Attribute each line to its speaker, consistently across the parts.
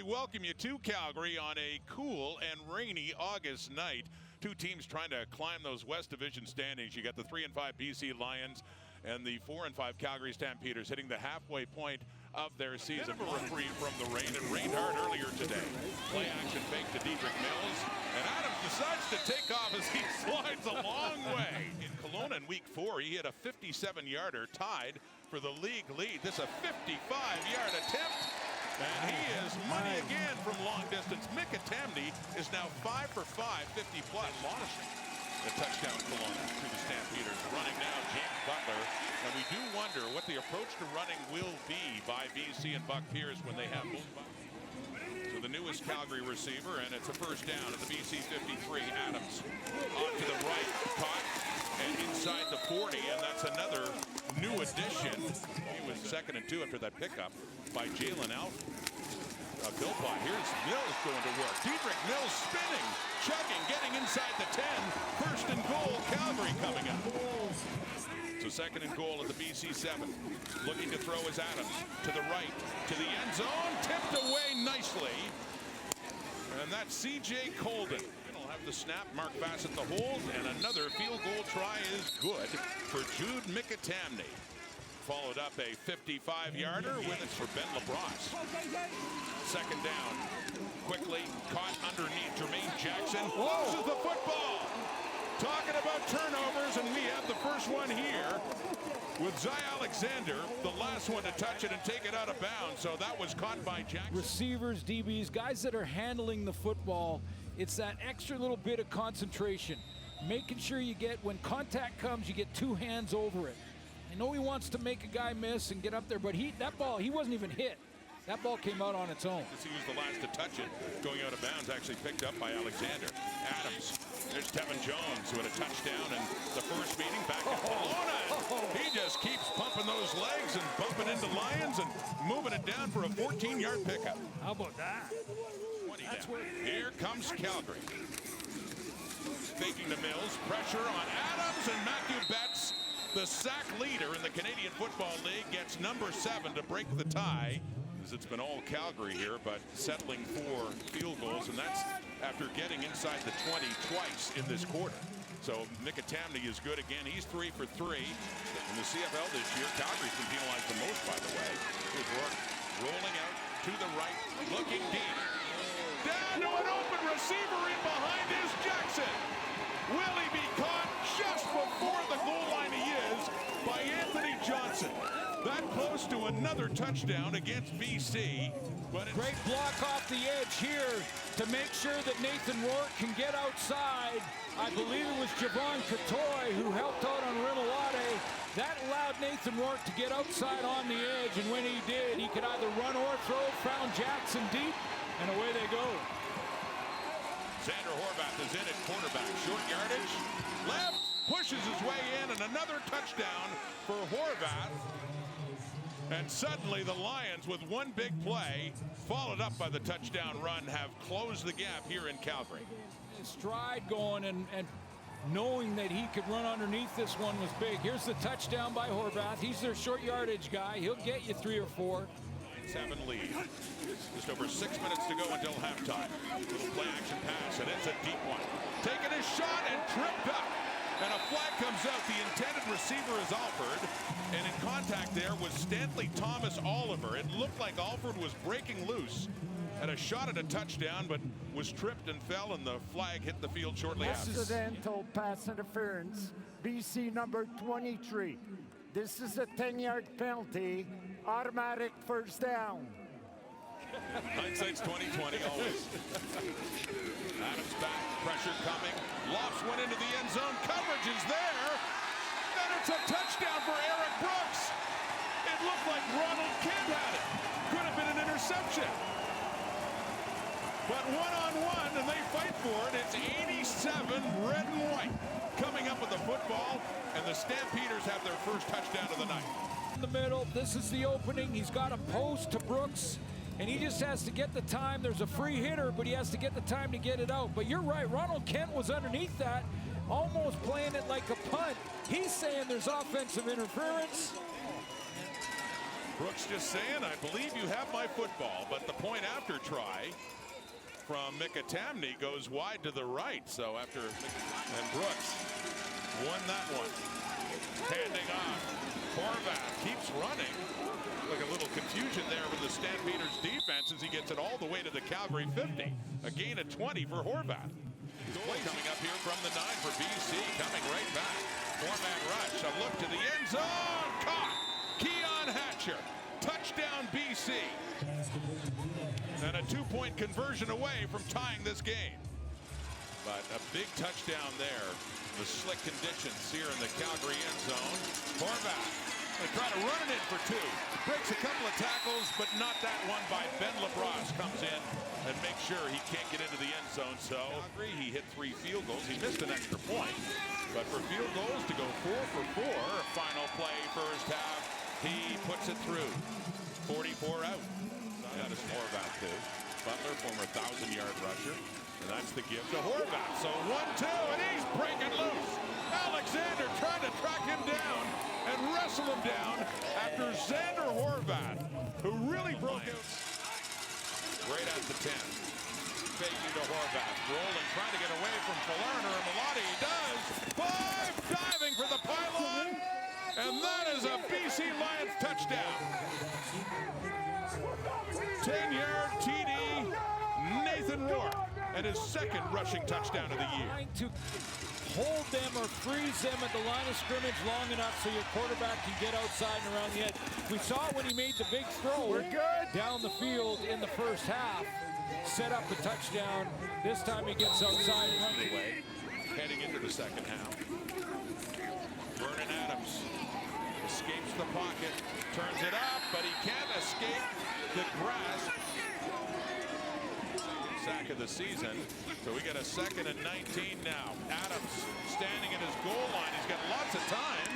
Speaker 1: welcome you to Calgary on a cool and rainy August night. Two teams trying to climb those West Division standings. You got the 3-5 BC Lions and the 4-5 Calgary Stampeders hitting the halfway point of their season. A reprieve from the rain. It rained hard earlier today. Play action fake to Dietrich Mills, and Adams decides to take off as he slides a long way. In Kelowna in week 4, he hit a 57-yarder, tied for the league lead. This is a 55-yard attempt, and he is money again from long distance. Mikatamni is now 5 for 5, 50-plus. The touchdown Kelowna to the Stampeders. Running now, James Butler. And we do wonder what the approach to running will be by BC and Buck Pierce when they have both. So the newest Calgary receiver, and it's a first down at the BC 53. Adams off to the right, caught, and inside the 40, and that's another new addition. He was 2nd and 2 after that pickup by Jalen Alford. Philpott, here's Mills going to work. Dietrich Mills spinning, chugging, getting inside the 10. 1st and goal, Calgary coming up. So 2nd and goal at the BC 7. Looking to throw is Adams to the right, to the end zone, tipped away nicely. And that's C.J. Colden. He'll have the snap, Mark Bassett the hold, and another field goal try is good for Jude Mikatamni. Followed up a 55-yarder with it for Ben LaBrosse. 2nd down. Quickly caught underneath Jermaine Jackson. Loses the football. Talking about turnovers, and we have the first one here with Zy Alexander, the last one to touch it and take it out of bounds. So that was caught by Jackson.
Speaker 2: Receivers, DBs, guys that are handling the football, it's that extra little bit of concentration. Making sure you get, when contact comes, you get 2 hands over it. I know he wants to make a guy miss and get up there, but that ball, he wasn't even hit. That ball came out on its own.
Speaker 1: He was the last to touch it, going out of bounds, actually picked up by Alexander. Adams, there's Tevin Jones who had a touchdown in the first meeting back in Kelowna. He just keeps pumping those legs and bumping into Lions and moving it down for a 14-yard pickup.
Speaker 2: How about that?
Speaker 1: Here comes Calgary. Faking to Mills, pressure on Adams, and Matthew Betts, the sack leader in the Canadian Football League, gets number 7 to break the tie. It's been all Calgary here, but settling for field goals, and that's after getting inside the 20 twice in this quarter. So Mikatamni is good again. He's 3 for 3 in the CFL this year. Calgary's been penalized the most, by the way. Good work. Rolling out to the right, looking deep. Down to an open receiver in behind is Jackson. Will he be caught just before the goal line? He is, by Anthony Johnson. That close to another touchdown against BC. But
Speaker 2: great block off the edge here to make sure that Nathan Rourke can get outside. I believe it was Javon Katoy who helped out on Rinaldi. That allowed Nathan Rourke to get outside on the edge, and when he did, he could either run or throw. Found Jackson deep, and away they go.
Speaker 1: Xander Horvath is in at quarterback. Short yardage, left, pushes his way in, and another touchdown for Horvath. And suddenly the Lions, with one big play, followed up by the touchdown run, have closed the gap here in Calgary.
Speaker 2: His stride going and knowing that he could run underneath this one was big. Here's the touchdown by Horvath. He's their short yardage guy. He'll get you 3 or 4.
Speaker 1: 7 lead. Just over 6 minutes to go until halftime. Little play action pass, and it's a deep one. Taking a shot and tripped up. And a flag comes out. The intended receiver is Alford. And in contact there was Stanley Thomas Oliver. It looked like Alford was breaking loose. Had a shot at a touchdown, but was tripped and fell, and the flag hit the field shortly after.
Speaker 3: Accidental pass interference, BC number 23. This is a 10-yard penalty, automatic first down.
Speaker 1: Hindsight's 20/20 always. Adams back, pressure coming, lofts one into the end zone, coverage is there, and it's a touchdown for Eric Brooks. It looked like Ronald Kent had it. Could have been an interception. But one-on-one, and they fight for it. It's 87 red and white coming up with the football, and the Stampeders have their first touchdown of the night.
Speaker 2: In the middle, this is the opening. He's got a post to Brooks, and he just has to get the time. There's a free hitter, but he has to get the time to get it out. But you're right, Ronald Kent was underneath that, almost playing it like a punt. He's saying there's offensive interference.
Speaker 1: Brooks just saying, I believe you have my football, but the point after try from Mikatamni goes wide to the right. So after, and Brooks won that one. Handing off. Horvath keeps running. Like a little confusion there with the Stampeders defense as he gets it all the way to the Calgary 50. A gain of 20 for Horvath. Play coming up here from the 9 for BC, coming right back. Four-man rush, a look to the end zone, caught! Keon Hatcher, touchdown BC. And a 2-point conversion away from tying this game. But a big touchdown there. The slick conditions here in the Calgary end zone. Horvath, they try to run it in for 2. Breaks a couple of tackles, but not that one by Ben LaBrosse. Comes in and makes sure he can't get into the end zone. So he hit 3 field goals. He missed an extra point. But for field goals to go 4 for 4, final play first half, he puts it through. 44 out. That is Horvath too. Butler, former 1,000-yard rusher. And that's the gift to Horvath. So 1-2, and he's breaking loose. Alexander trying to track him down and wrestle him down after Xander Horvath, who really broke out. Right at the 10. Faking to Horvath. Rolling, trying to get away from Falarner, and Malati does. 5, diving for the pylon. And that is a BC Lions touchdown. 10-yard TD, Nathan Rourke. And his second rushing touchdown of the year.
Speaker 2: Trying to hold them or freeze them at the line of scrimmage long enough so your quarterback can get outside and around the edge. We saw it when he made the big throw down the field in the first half. Set up the touchdown. This time he gets outside and runs away.
Speaker 1: Heading into the second half. Vernon Adams escapes the pocket, turns it up, but he can't escape the grasp. Sack of the season. So we got a 2nd and 19 now. Adams standing at his goal line. He's got lots of time,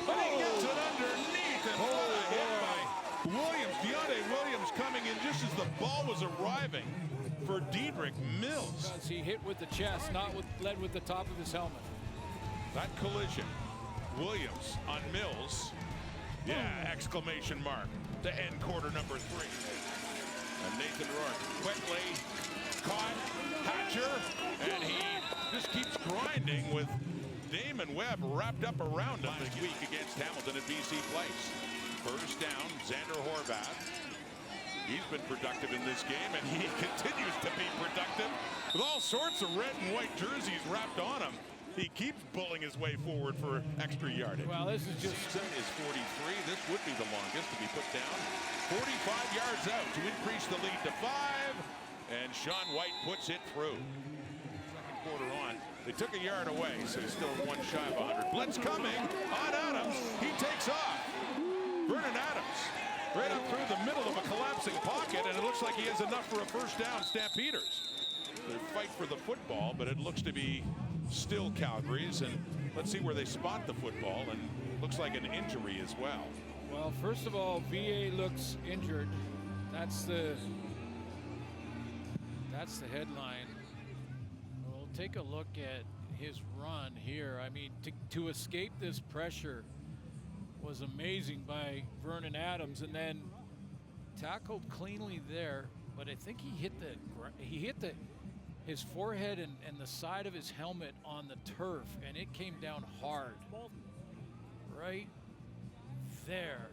Speaker 1: but he gets it underneath, and what a hit by Williams. Deontay Williams coming in just as the ball was arriving for Dedrick Mills.
Speaker 2: He hit with the chest, not led with the top of his helmet.
Speaker 1: That collision. Williams on Mills. Yeah, exclamation mark to end quarter number 3. And Nathan Rourke quickly caught Hatcher, and he just keeps grinding with Damon Webb wrapped up around him this week against Hamilton at BC Place. First down, Xander Horvath. He's been productive in this game, and he continues to be productive with all sorts of red and white jerseys wrapped on him. He keeps pulling his way forward for extra yardage.
Speaker 2: Well, this is just...
Speaker 1: Season is 43. This would be the longest to be put down. 45 yards out to increase the lead to 5. And Sean White puts it through. Second quarter on. They took a yard away, so he's still 1 shy of 100. Blitz coming on Adams. He takes off. Vernon Adams right up through the middle of a collapsing pocket, and it looks like he has enough for a first down. Stampeders. They fight for the football, but it looks to be still Calgary's, and let's see where they spot the football, and looks like an injury as well.
Speaker 2: Well, first of all, VA looks injured. That's the headline. We'll take a look at his run here. I mean, to escape this pressure was amazing by Vernon Adams, and then tackled cleanly there. But I think he hit his forehead and the side of his helmet on the turf, and it came down hard. Right there.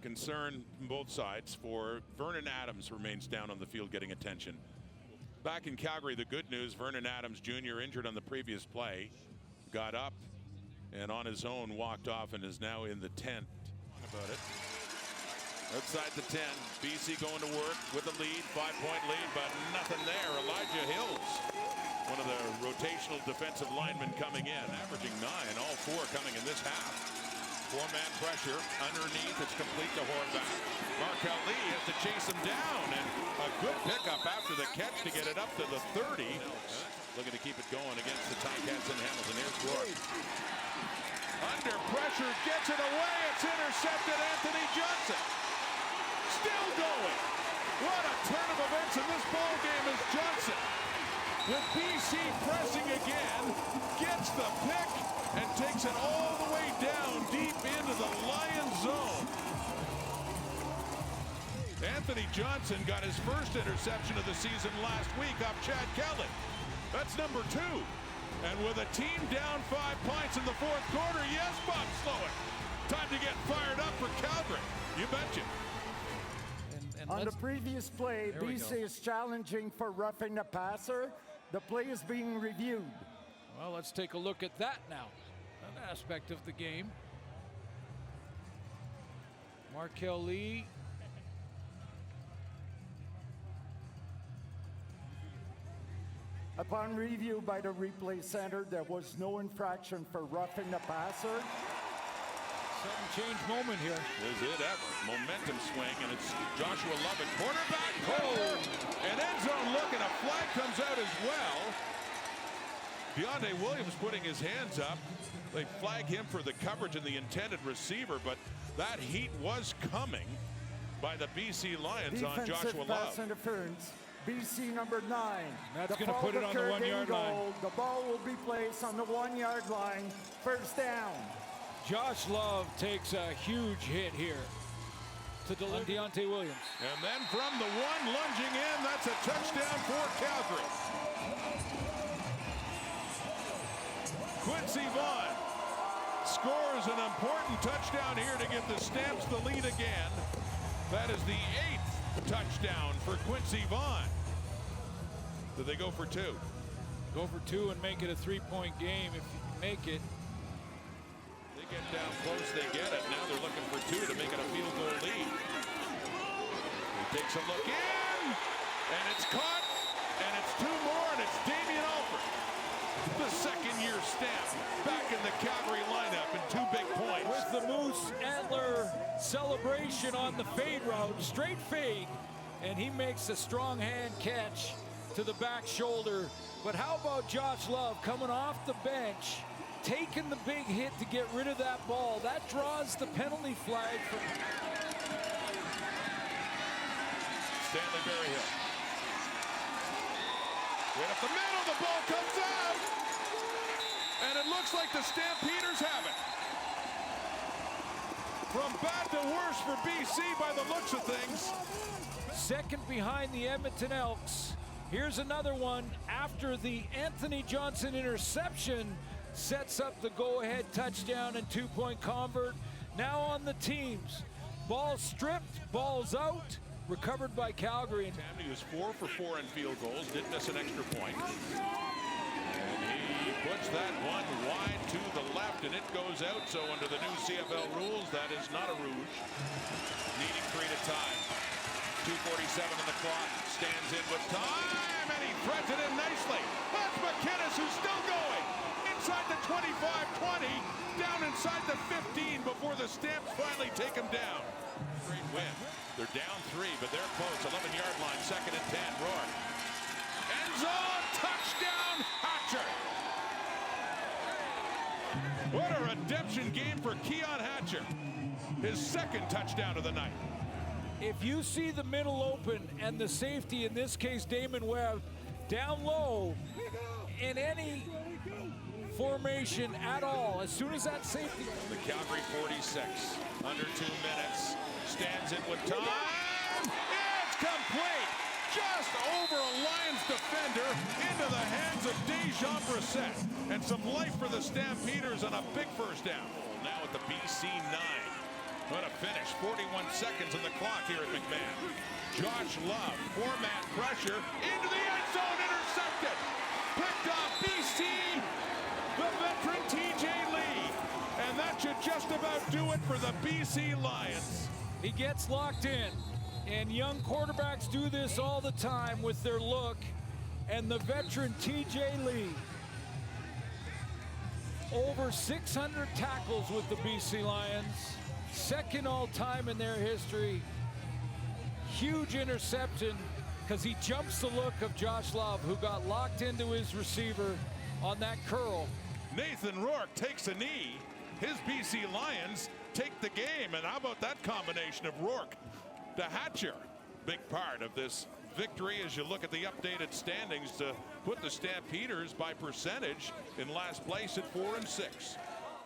Speaker 1: Concern from both sides for Vernon Adams remains down on the field getting attention. Back in Calgary, the good news, Vernon Adams Jr. injured on the previous play, got up and on his own walked off and is now in the tent. About it. Outside the 10, BC going to work with a lead, 5-point lead, but nothing there. Elijah Hills, one of the rotational defensive linemen coming in, averaging 9, all 4 coming in this half. 4-man pressure underneath. It's complete to Horvath. Markel Lee has to chase him down, and a good pickup after the catch to get it up to the 30. Looking to keep it going against the Ticats in Hamilton. Here's Rourke. Under pressure, gets it away. It's intercepted. Anthony Johnson. Still going. What a turn of events in this ball game is Johnson. With BC pressing again, gets the pick, and takes it all the way down deep into the Lions zone. Anthony Johnson got his first interception of the season last week off Chad Kelly. That's number 2. And with a team down 5 points in the fourth quarter, yes, Bob Slowick. Time to get fired up for Calgary. You betcha.
Speaker 2: And
Speaker 3: on the previous play, BC is challenging for roughing the passer. The play is being reviewed.
Speaker 2: Well, let's take a look at that now. An aspect of the game. Markel Lee.
Speaker 3: Upon review by the replay center, there was no infraction for roughing the passer.
Speaker 2: Sudden change moment here.
Speaker 1: Is it ever? Momentum swing, and it's Joshua Love at quarterback. Oh, and end zone look, and a flag comes out as well. Deontay Williams putting his hands up. They flag him for the coverage and the intended receiver, but that heat was coming by the BC Lions on Joshua
Speaker 3: pass
Speaker 1: Love.
Speaker 3: Interference. BC number 9.
Speaker 2: That's going to put it on the 1-yard line.
Speaker 3: The ball will be placed on the 1-yard line. First down.
Speaker 2: Josh Love takes a huge hit here to Deontay Williams.
Speaker 1: And then from the 1 lunging in, that's a touchdown for Calgary. Quincy Vaughn scores an important touchdown here to give the Stamps the lead again. That is the 8th touchdown for Quincy Vaughn. Did they go for 2?
Speaker 2: Go for 2 and make it a 3-point game if you can make it.
Speaker 1: They get down close, they get it. Now they're looking for 2 to make it a field goal lead. He takes a look in, and it's caught, and it's 2 more, and it's Damian Alford. The second-year Stamp back in the Calgary lineup and 2 big points.
Speaker 2: With the Moose Antler celebration on the fade route, straight fade, and he makes a strong hand catch to the back shoulder. But how about Josh Love coming off the bench, taking the big hit to get rid of that ball? That draws the penalty flag for
Speaker 1: Stanley Berryhill. Right up the middle, the ball comes out. And it looks like the Stampeders have it. From bad to worse for BC by the looks of things.
Speaker 2: Second behind the Edmonton Elks. Here's another one after the Anthony Johnson interception sets up the go-ahead touchdown and 2-point convert. Now on the teams. Ball stripped, balls out, recovered by Calgary.
Speaker 1: Tammany was 4 for 4 in field goals, did miss an extra point. And he puts that one wide to the left, and it goes out. So under the new CFL rules, that is not a rouge. Needing 3 to tie. 2:47 on the clock. Stands in with time, and he threads it in nicely. That's McKinnis, who's still going. Inside the 25-20, down inside the 15 before the Stamps finally take him down. Great win. They're down 3, but they're close. 11-yard line, 2nd and 10. Rourke. End zone, touchdown, Hatcher. What a redemption game for Keon Hatcher. His 2nd touchdown of the night.
Speaker 2: If you see the middle open and the safety, in this case Damon Webb, down low in any formation at all, as soon as that safety.
Speaker 1: The Calgary 46, under 2 minutes, stands in with time. It's complete, just over a Lions defender into the hands of Dejon Brissett. And some life for the Stampeders on a big first down. Now at the BC 9. What a finish, 41 seconds on the clock here at McMahon. Josh Love, 4-man pressure, into the end zone, intercepted. Picked off BC, the veteran TJ Lee. And that should just about do it for the BC Lions.
Speaker 2: He gets locked in, and young quarterbacks do this all the time with their look. And the veteran TJ Lee, over 600 tackles with the BC Lions. 2nd all-time in their history. Huge interception because he jumps the look of Josh Love, who got locked into his receiver on that curl.
Speaker 1: Nathan Rourke takes a knee. His BC Lions take the game. And how about that combination of Rourke to Hatcher? Big part of this victory as you look at the updated standings to put the Stampeders by percentage in last place at 4-6.